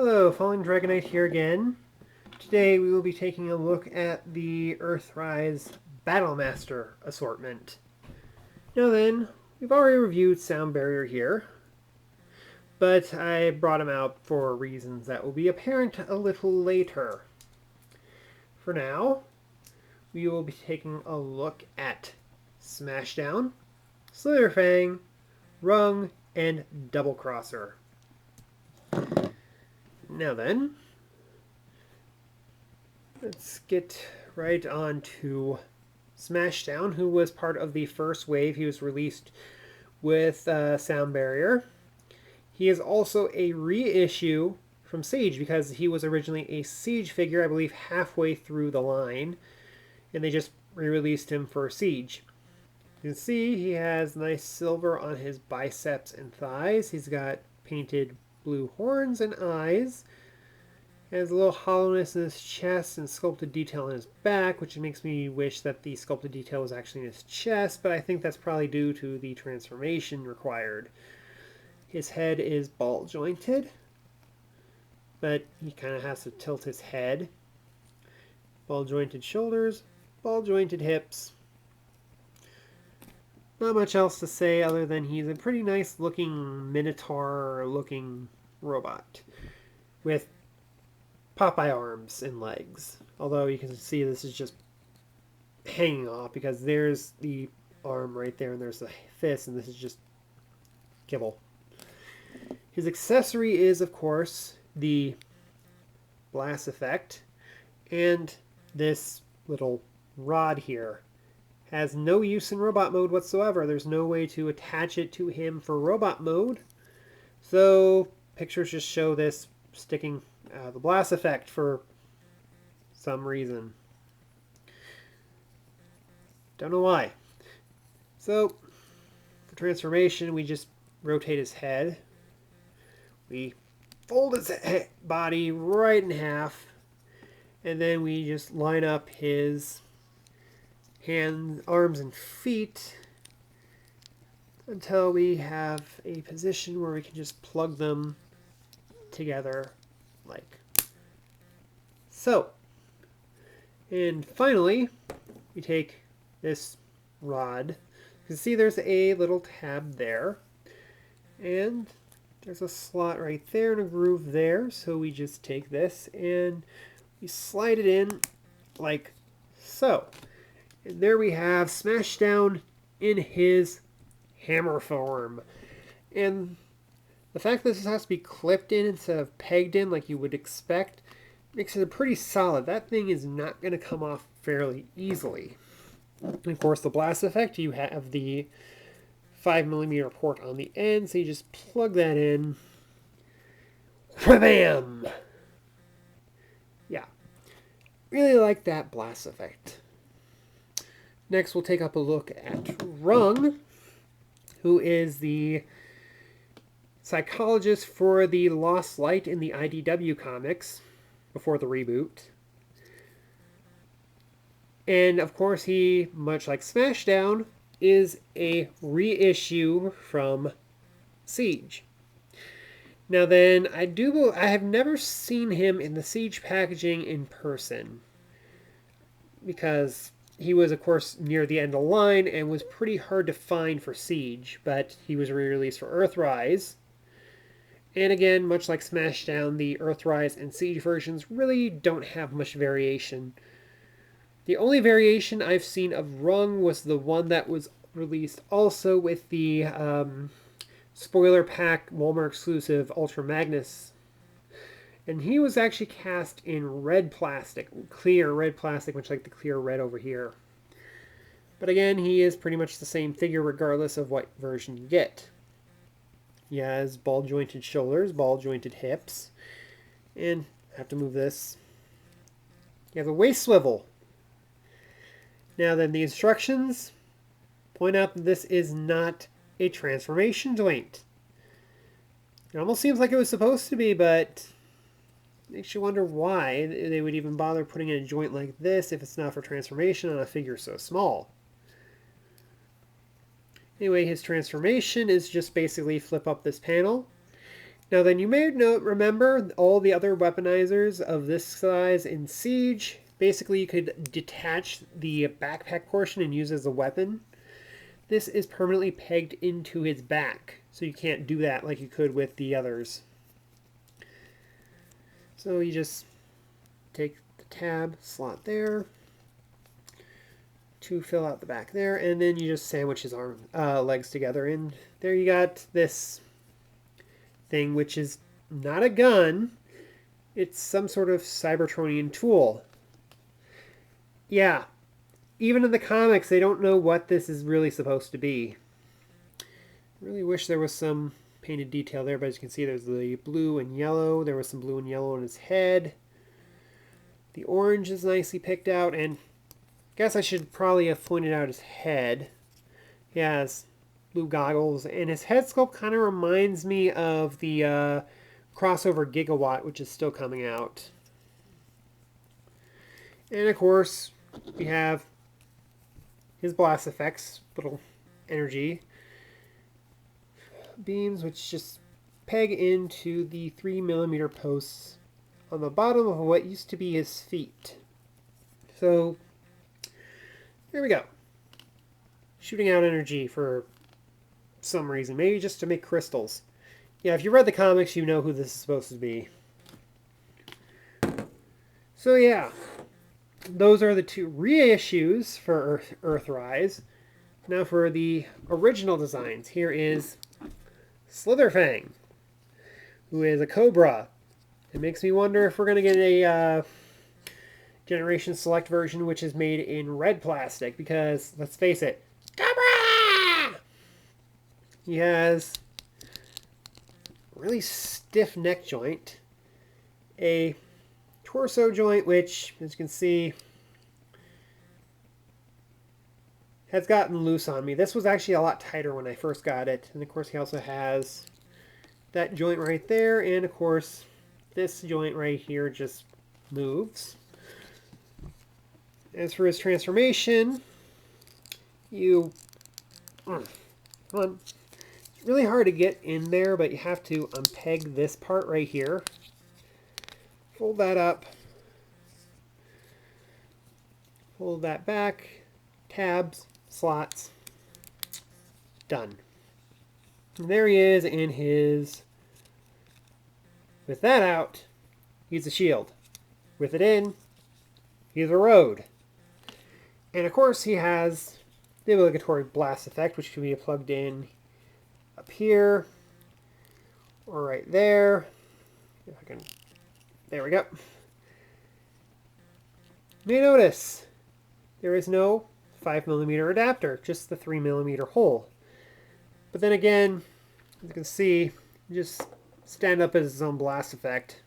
Hello, Falling Dragonite here again. Today we will be taking a look at the Earthrise Battlemaster assortment. Now then, we've already reviewed Sound Barrier here, but I brought him out for reasons that will be apparent a little later. For now, we will be taking a look at Smashdown, Slitherfang, Rung, and Double Crosser. Now then, let's get right on to Smashdown, who was part of the first wave. He was released with Sound Barrier. He is also a reissue from Siege because he was originally a Siege figure, I believe, halfway through the line, and they just re-released him for Siege. You can see he has nice silver on his biceps and thighs. He's got painted blue horns and eyes. Has a little hollowness in his chest and sculpted detail on his back, which makes me wish that the sculpted detail was actually in his chest, but I think that's probably due to the transformation required. His head is ball jointed, but he kind of has to tilt his head. Ball jointed shoulders, ball jointed hips. Not much else to say other than he's a pretty nice looking Minotaur looking robot with Popeye arms and legs. Although you can see this is just hanging off because there's the arm right there and there's the fist, and this is just kibble. His accessory is, of course, the blast effect, and this little rod here has no use in robot mode whatsoever. There's no way to attach it to him for robot mode, so pictures just show this sticking the blast effect for some reason. Don't know why. So, for transformation, we just rotate his head. We fold his body right in half, and then we just line up his hands, arms, and feet until we have a position where we can just plug them together like so. And finally, we take this rod. You can see there's a little tab there, and there's a slot right there and a groove there, so we just take this and we slide it in like so. And there we have Smashdown in his hammer form. And the fact that this has to be clipped in instead of pegged in like you would expect makes it pretty solid. That thing is not going to come off fairly easily. And of course, the blast effect, you have the 5mm port on the end, so you just plug that in. Wham! Yeah. Really like that blast effect. Next, we'll take up a look at Rung, who is the psychologist for the Lost Light in the IDW comics before the reboot. And of course, he, much like Smashdown, is a reissue from Siege. Now then, I have never seen him in the Siege packaging in person, because he was, of course, near the end of the line and was pretty hard to find for Siege, but he was re-released for Earthrise. And again, much like Smashdown, the Earthrise and Siege versions really don't have much variation. The only variation I've seen of Rung was the one that was released also with the spoiler pack Walmart exclusive Ultra Magnus. And he was actually cast in red plastic, clear red plastic, much like the clear red over here. But again, he is pretty much the same figure regardless of what version you get. He has ball-jointed shoulders, ball-jointed hips, and I have to move this. You have a waist swivel. Now then, the instructions point out that this is not a transformation joint. It almost seems like it was supposed to be, but makes you wonder why they would even bother putting in a joint like this if it's not for transformation on a figure so small. Anyway, his transformation is just basically flip up this panel, Now then, you may remember all the other weaponizers of this size in Siege. Basically, you could detach the backpack portion and use it as a weapon. This is permanently pegged into his back, so you can't do that like you could with the others. So you just take the tab slot there to fill out the back there, and then you just sandwich his legs together, and there you got this thing, which is not a gun. It's some sort of Cybertronian tool. Yeah, even in the comics, they don't know what this is really supposed to be. I really wish there was some painted detail there, but as you can see, there's the blue and yellow. There was some blue and yellow on his head. The orange is nicely picked out, and I guess I should probably have pointed out his head. He has blue goggles, and his head sculpt kind of reminds me of the crossover Gigawatt, which is still coming out. And of course, we have his blast effects, little energy beams, which just peg into the 3mm posts on the bottom of what used to be his feet. So, there we go. Shooting out energy for some reason. Maybe just to make crystals. Yeah, if you read the comics, you know who this is supposed to be. So yeah, those are the two reissues for Earthrise. Now for the original designs. Here is Slitherfang, who is a Cobra. It makes me wonder if we're going to get a Generation Select version which is made in red plastic, because, let's face it, Cobra! He has a really stiff neck joint, a torso joint which, as you can see, has gotten loose on me. This was actually a lot tighter when I first got it. And of course he also has that joint right there, and of course this joint right here just moves. As for his transformation, come on. It's really hard to get in there, but you have to unpeg this part right here. Fold that up. Fold that back. Tabs, slots. Done. And there he is in his... With that out, he's a shield. With it in, he's a road. And of course he has the obligatory blast effect, which can be plugged in up here or right there. If I can, there we go. You may notice there is no 5mm adapter, just the 3mm hole. But then again, as you can see, just stand up as its own blast effect.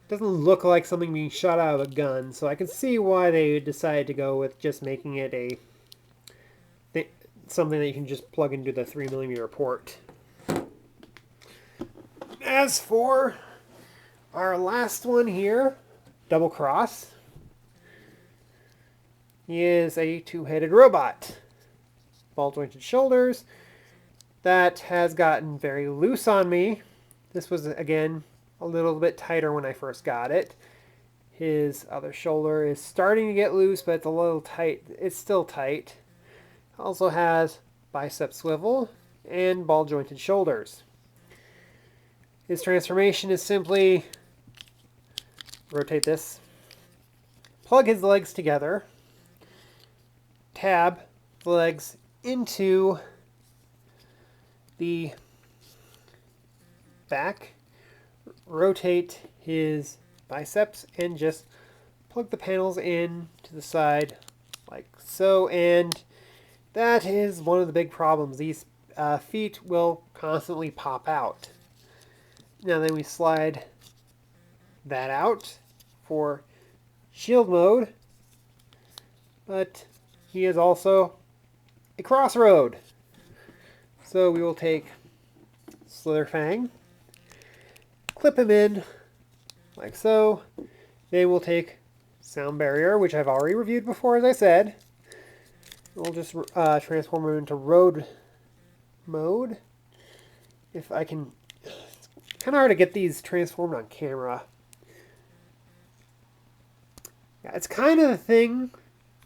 Doesn't look like something being shot out of a gun, so I can see why they decided to go with just making it a something that you can just plug into the 3mm port. As for our last one here, Double Cross, he is a two-headed robot. Ball-jointed shoulders. That has gotten very loose on me. This was, again, a little bit tighter when I first got it. His other shoulder is starting to get loose, but it's a little tight. It's still tight. Also has bicep swivel and ball-jointed shoulders. His transformation is simply rotate this, plug his legs together, tab the legs into the back, rotate his biceps, and just plug the panels in to the side like so. And that is one of the big problems. These feet will constantly pop out. Now then we slide that out for shield mode, but he is also a crossroad. So we will take Slitherfang, clip him in like so. Then we'll take Sound Barrier, which I've already reviewed before, as I said. We'll just transform him into road mode. if I can... It's kind of hard to get these transformed on camera. Yeah, it's kind of the thing.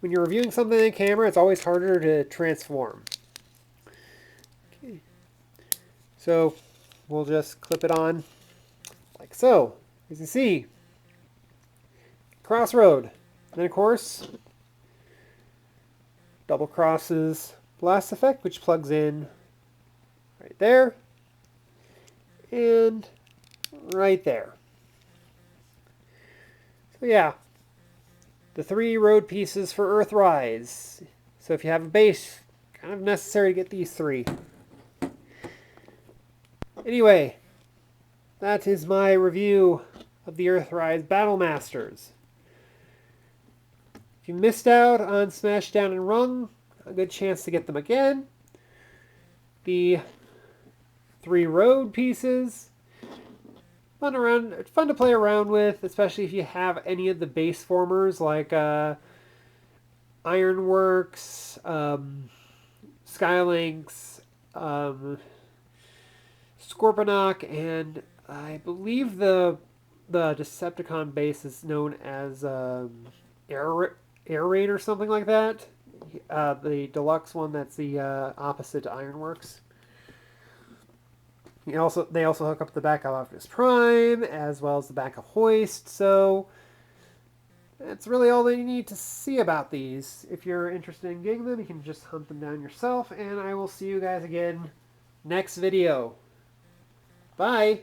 When you're reviewing something on camera, it's always harder to transform. Okay. So we'll just clip it on like so. As you see, crossroad. And then of course, double crosses blast effect, which plugs in right there and right there. So yeah, the 3 road pieces for Earthrise. So if you have a base, kind of necessary to get these 3. Anyway, that is my review of the Earthrise Battlemasters. If you missed out on Smashdown and Rung, a good chance to get them again. The 3 road pieces, fun to play around with, especially if you have any of the base formers like Ironworks, Skylinks, Scorponok, and I believe the Decepticon base is known as Air Raid or something like that. The deluxe one that's the opposite to Ironworks. They also hook up the back of Optimus Prime as well as the back of Hoist. So that's really all that you need to see about these. If you're interested in getting them, you can just hunt them down yourself. And I will see you guys again next video. Bye.